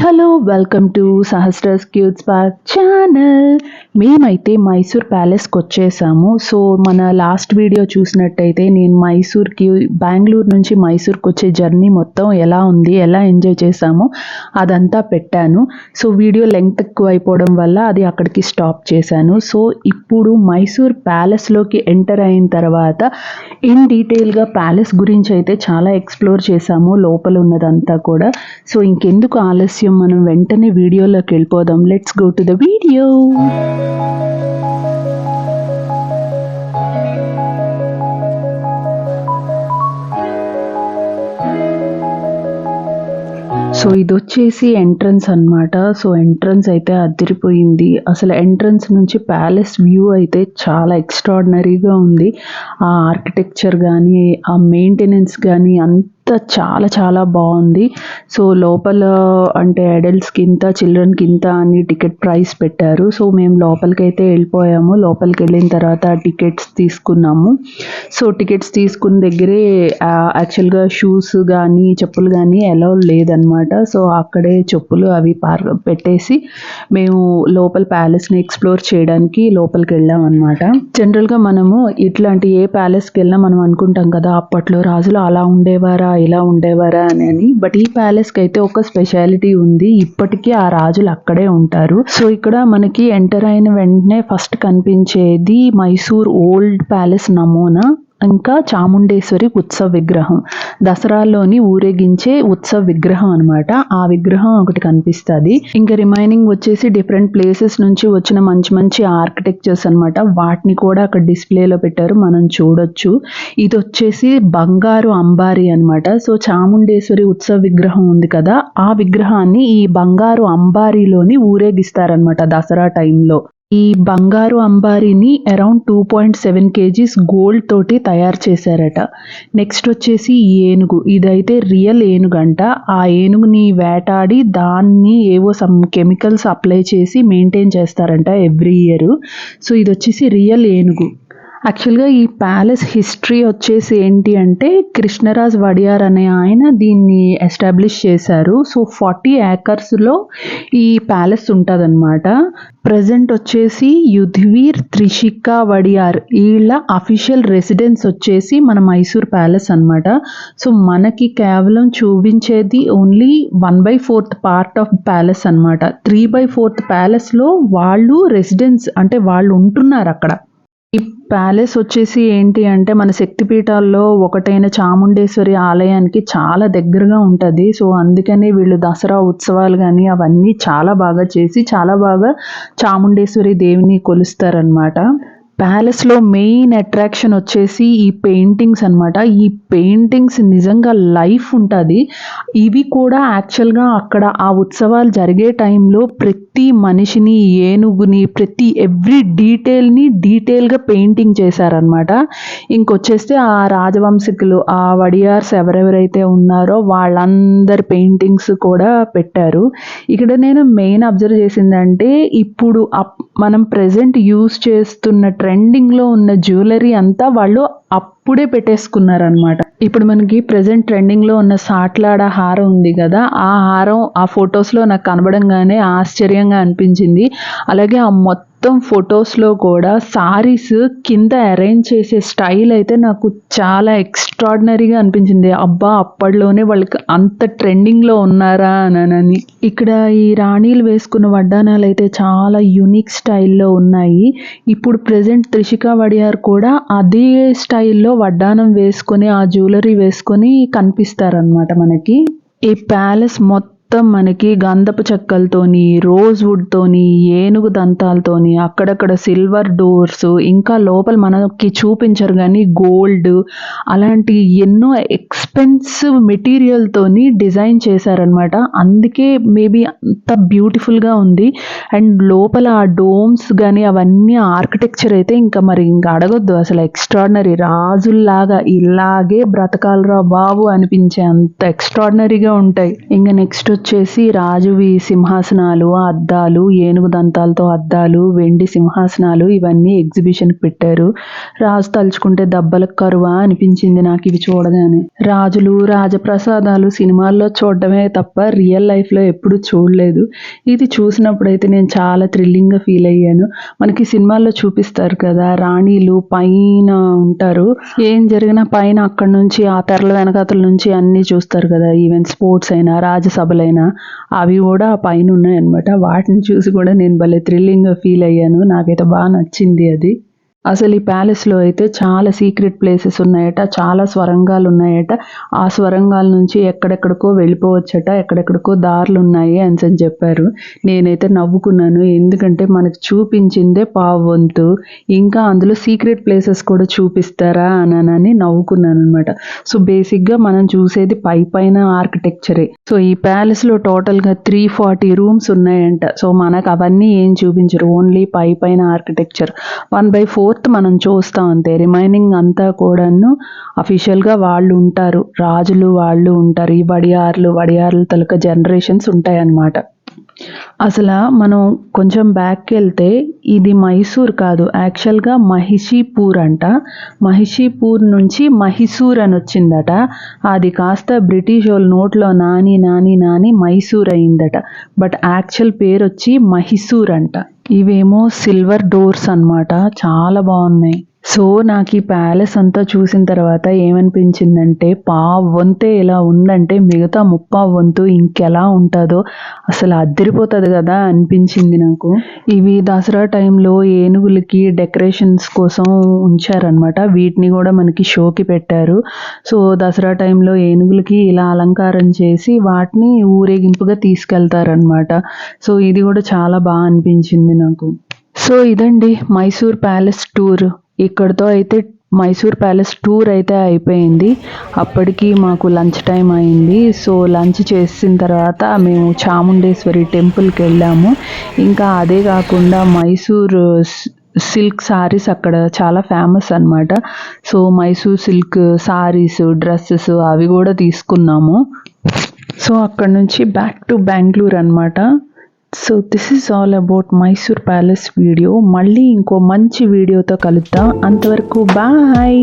Hello welcome to Sahasra's cute spark channel. మేమైతే మైసూర్ ప్యాలెస్కి వచ్చేసాము. So మన లాస్ట్ వీడియో చూసినట్టయితే నేను బెంగళూరు నుంచి మైసూర్కి వచ్చే జర్నీ మొత్తం ఎలా ఉంది, ఎలా ఎంజాయ్ చేసాము అదంతా పెట్టాను. సో వీడియో లెంగ్త్ ఎక్కువ అయిపోవడం వల్ల అది అక్కడికి స్టాప్ చేశాను. సో ఇప్పుడు మైసూర్ ప్యాలెస్లోకి ఎంటర్ అయిన తర్వాత ఇన్ డీటెయిల్గా ప్యాలెస్ గురించి అయితే చాలా ఎక్స్ప్లోర్ చేసాము, లోపల ఉన్నదంతా కూడా. సో ఇంకెందుకు ఆలస్యం, మనం వెంటనే వీడియోలోకి వెళ్ళిపోదాం. Let's go to the video. So ఇది వచ్చేసి ఎంట్రన్స్ అన్నమాట. సో ఎంట్రన్స్ అయితే అదిరిపోయింది. అసలు ఎంట్రన్స్ నుంచి ప్యాలెస్ వ్యూ అయితే చాలా ఎక్స్ట్రాడినరీగా ఉంది. ఆ ఆర్కిటెక్చర్ కానీ, ఆ మెయింటెనెన్స్ కానీ అంతా చాలా చాలా బాగుంది. సో లోపల అంటే అడల్ట్స్కి ఇంత, చిల్డ్రన్కి ఇంత అని టికెట్ ప్రైస్ పెట్టారు. సో మేము లోపలికి అయితే వెళ్ళిపోయాము. లోపలికి వెళ్ళిన తర్వాత టికెట్స్ తీసుకున్నాము. సో టికెట్స్ తీసుకున్న దగ్గరే యాక్చువల్గా షూస్ కానీ చెప్పులు కానీ అలౌ లేదనమాట. సో అక్కడే చెప్పులు అవి పెట్టేసి మేము లోపల ప్యాలెస్ని ఎక్స్ప్లోర్ చేయడానికి లోపలికి వెళ్ళాం అనమాట. జనరల్గా మనము ఇట్లాంటి ఏ ప్యాలెస్కి వెళ్ళినా మనం అనుకుంటాం కదా, అప్పట్లో రాజులు అలా ఉండేవారా, ఇలా ఉండేవారా అని. బట్ ఈ ప్యాలెస్కి అయితే ఒక స్పెషాలిటీ ఉంది. ఇప్పటికీ ఆ రాజులు అక్కడే ఉంటారు. సో ఇక్కడ మనకి ఎంటర్ అయిన వెంటనే ఫస్ట్ కనిపించేది మైసూర్ ఓల్డ్ ప్యాలెస్ నమూనా, ఇంకా చాముండేశ్వరి ఉత్సవ విగ్రహం, దసరాలోని ఊరేగించే ఉత్సవ విగ్రహం అనమాట. ఆ విగ్రహం ఒకటి కనిపిస్తుంది. ఇంకా రిమైనింగ్ వచ్చేసి డిఫరెంట్ ప్లేసెస్ నుంచి వచ్చిన మంచి మంచి ఆర్కిటెక్చర్స్ అనమాట. వాటిని కూడా అక్కడ డిస్ప్లేలో పెట్టారు, మనం చూడొచ్చు. ఇది వచ్చేసి బంగారు అంబారి అనమాట. సో చాముండేశ్వరి ఉత్సవ విగ్రహం ఉంది కదా, ఆ విగ్రహాన్ని ఈ బంగారు అంబారీలోని ఊరేగిస్తారనమాట దసరా టైంలో. ఈ బంగారు అంబారీని అరౌండ్ 2.7 kgs గోల్డ్ తోటి తయారు చేశారట. నెక్స్ట్ వచ్చేసి ఏనుగు, ఇదైతే రియల్ ఏనుగు అంట. ఆ ఏనుగుని వేటాడి దాన్ని ఏవో సమ్ కెమికల్స్ అప్లై చేసి మెయింటైన్ చేస్తారంట ఎవ్రీ ఇయర్. సో ఇది వచ్చేసి రియల్ ఏనుగు. యాక్చువల్గా ఈ ప్యాలెస్ హిస్టరీ వచ్చేసి ఏంటి అంటే, కృష్ణరాజ్ వడియార్ అనే ఆయన దీన్ని ఎస్టాబ్లిష్ చేశారు. సో 40 acresలో ఈ ప్యాలెస్ ఉంటుందన్నమాట. ప్రజెంట్ వచ్చేసి యుధివీర్ త్రిషికా వడియార్ వీళ్ళ అఫీషియల్ రెసిడెన్స్ వచ్చేసి మన మైసూర్ ప్యాలెస్ అనమాట. సో మనకి కేవలం చూపించేది ఓన్లీ 1/4 పార్ట్ ఆఫ్ ప్యాలెస్ అనమాట. 3/4 ప్యాలెస్లో వాళ్ళు రెసిడెన్స్ అంటే వాళ్ళు ఉంటున్నారు అక్కడ. ఈ ప్యాలెస్ వచ్చేసి ఏంటి అంటే మన శక్తిపీఠాల్లో ఒకటైన చాముండేశ్వరి ఆలయానికి చాలా దగ్గరగా ఉంటుంది. సో అందుకని వీళ్ళు దసరా ఉత్సవాలు కానీ అవన్నీ చాలా బాగా చేసి చాలా బాగా చాముండేశ్వరి దేవిని కొలుస్తారనమాట. ప్యాలెస్లో మెయిన్ అట్రాక్షన్ వచ్చేసి ఈ పెయింటింగ్స్ అనమాట. ఈ పెయింటింగ్స్ నిజంగా లైఫ్ ఉంటుంది. ఇవి కూడా యాక్చువల్గా అక్కడ ఆ ఉత్సవాలు జరిగే టైంలో ప్రతి మనిషిని, ఏనుగుని, ప్రతి ఎవ్రీ డీటెయిల్గా పెయింటింగ్ చేశారనమాట. ఇంకొచ్చేస్తే ఆ రాజవంశీకులు, ఆ వడియార్స్ ఎవరెవరైతే ఉన్నారో వాళ్ళందరి పెయింటింగ్స్ కూడా పెట్టారు. ఇక్కడ నేను మెయిన్ అబ్జర్వ్ చేసిందంటే, ఇప్పుడు మనం ప్రెజెంట్ యూజ్ చేస్తున్న ట్రెండింగ్లో ఉన్న జ్యువెలరీ అంతా వాళ్ళు అప్పుడే పెట్టేసుకున్నారనమాట. ఇప్పుడు మనకి ప్రెజెంట్ ట్రెండింగ్లో ఉన్న సాట్లాడ హారం ఉంది కదా, ఆ హారం ఆ ఫొటోస్లో నాకు కనబడంగానే ఆశ్చర్యంగా అనిపించింది. అలాగే ఆ మొత్తం ఫొటోస్లో కూడా సారీస్ కింద అరేంజ్ చేసే స్టైల్ అయితే నాకు చాలా ఎక్స్ట్రాడినరీగా అనిపించింది. అబ్బా, అప్పట్లోనే వాళ్ళకి అంత ట్రెండింగ్లో ఉన్నారా అని. ఇక్కడ ఈ రాణీలు వేసుకున్న వడ్డానాలు అయితే చాలా యూనిక్ స్టైల్లో ఉన్నాయి. ఇప్పుడు ప్రెజెంట్ త్రిషికా వడియార్ కూడా అదే స్టైల్లో వడ్డానం వేసుకొని ఆ జ్యువెలరీ వేసుకొని కనిపిస్తారనమాట మనకి. ఈ ప్యాలెస్ మొత్తం మనకి గంధపు చెక్కలతోని, రోజ్ వుడ్తోని, ఏనుగు దంతాలతోని, అక్కడక్కడ సిల్వర్ డోర్స్, ఇంకా లోపల మనకి చూపించరు కానీ గోల్డ్ అలాంటి ఎన్నో ఎక్స్పెన్సివ్ మెటీరియల్తోని డిజైన్ చేశారనమాట. అందుకే మేబీ అంత బ్యూటిఫుల్గా ఉంది. అండ్ లోపల ఆ డోమ్స్ కానీ అవన్నీ ఆర్కిటెక్చర్ అయితే ఇంకా అడగొద్దు, అసలు ఎక్స్ట్రాడినరీ. రాజుల్లాగా ఇలాగే బ్రతకాలరా బాబు అనిపించే అంత ఎక్స్ట్రాడినరీగా ఉంటాయి. ఇంకా నెక్స్ట్ ఇదొచ్చేసి రాజువి సింహాసనాలు, అద్దాలు, ఏనుగు దంతాలతో అద్దాలు, వెండి సింహాసనాలు ఇవన్నీ ఎగ్జిబిషన్కి పెట్టారు. రాజు తలుచుకుంటే దెబ్బలకు కరువా అనిపించింది నాకు ఇవి చూడగానే. రాజులు, రాజప్రసాదాలు సినిమాల్లో చూడడమే తప్ప రియల్ లైఫ్లో ఎప్పుడూ చూడలేదు. ఇది చూసినప్పుడైతే నేను చాలా థ్రిల్లింగ్గా ఫీల్ అయ్యాను. మనకి సినిమాల్లో చూపిస్తారు కదా, రాణీలు పైన ఉంటారు, ఏం జరిగినా పైన అక్కడ నుంచి ఆ తెరల వెనకాతల నుంచి అన్నీ చూస్తారు కదా, ఈవెన్ స్పోర్ట్స్ అయినా రాజసభలైనా అవి కూడా పైన ఉన్నాయన్నమాట. వాటిని చూసి కూడా నేను భలే థ్రిల్లింగ్గా ఫీల్ అయ్యాను. నాకైతే బాగా నచ్చింది అది. అసలు ఈ ప్యాలెస్లో అయితే చాలా సీక్రెట్ ప్లేసెస్ ఉన్నాయట, చాలా స్వరంగాలు ఉన్నాయట. ఆ స్వరంగాల నుంచి ఎక్కడెక్కడికో వెళ్ళిపోవచ్చట, ఎక్కడెక్కడికో దారులు ఉన్నాయి అని చెప్పారు. నేనైతే నవ్వుకున్నాను, ఎందుకంటే మనకు చూపించిందే పావువంతు, ఇంకా అందులో సీక్రెట్ ప్లేసెస్ కూడా చూపిస్తారా అని నవ్వుకున్నాను అనమాట. సో బేసిక్గా మనం చూసేది పైన ఆర్కిటెక్చరే. సో ఈ ప్యాలెస్లో టోటల్గా 340 రూమ్స్ ఉన్నాయంట. సో మనకు అవన్నీ ఏం చూపించరు, ఓన్లీ పైన ఆర్కిటెక్చర్ 1/4 మనం చూస్తాం అంతే. రిమైనింగ్ అంతా కూడాను అఫీషియల్గా వాళ్ళు ఉంటారు, రాజులు వాళ్ళు ఉంటారు. ఈ వడియార్లు తలక జనరేషన్స్ ఉంటాయన్నమాట. అసలు మనం కొంచెం బ్యాక్కి వెళ్తే ఇది మైసూర్ కాదు, యాక్చువల్గా మహిషీపూర్ అంట. మహిషీపూర్ నుంచి మహిసూర్ అని వచ్చిందట. అది కాస్త బ్రిటిష్ వాళ్ళ నోట్లో నాని మైసూర్ అయిందట. బట్ యాక్చువల్ పేరు వచ్చి మహిసూర్ అంట. ఇవేమో సిల్వర్ డోర్స్ అన్నమాట, చాలా బాగున్నాయి. సో నాకు ఈ ప్యాలెస్ అంతా చూసిన తర్వాత ఏమనిపించిందంటే, వంతే ఇలా ఉందంటే మిగతా 30 వంతు ఇంకెలా ఉంటుందో, అసలు అద్దరిపోతుంది కదా అనిపించింది నాకు. ఇవి దసరా టైంలో ఏనుగులకి డెకరేషన్స్ కోసం ఉంచారనమాట. వీటిని కూడా మనకి షోకి పెట్టారు. సో దసరా టైంలో ఏనుగులకి ఇలా అలంకారం చేసి వాటిని ఊరేగింపుగా తీసుకెళ్తారనమాట. సో ఇది కూడా చాలా బాగా అనిపించింది నాకు. సో ఇదండి మైసూర్ ప్యాలెస్ టూర్. ఇక్కడితో అయితే మైసూర్ ప్యాలెస్ టూర్ అయితే అయిపోయింది. అప్పటికి మాకు లంచ్ టైం అయింది. సో లంచ్ చేసిన తర్వాత మేము చాముండేశ్వరి టెంపుల్కి వెళ్ళాము. ఇంకా అదే కాకుండా మైసూర్ సిల్క్ సారీస్ అక్కడ చాలా ఫేమస్ అన్నమాట. So Mysore silk saris, dresses అవి కూడా తీసుకున్నాము. సో అక్కడ నుంచి బ్యాక్ టు బెంగళూరు అన్నమాట. So this is all about Mysore palace video. మళ్ళీ ఇంకో మంచి వీడియోతో కలుద్దాం. అంతవరకు బాయ్.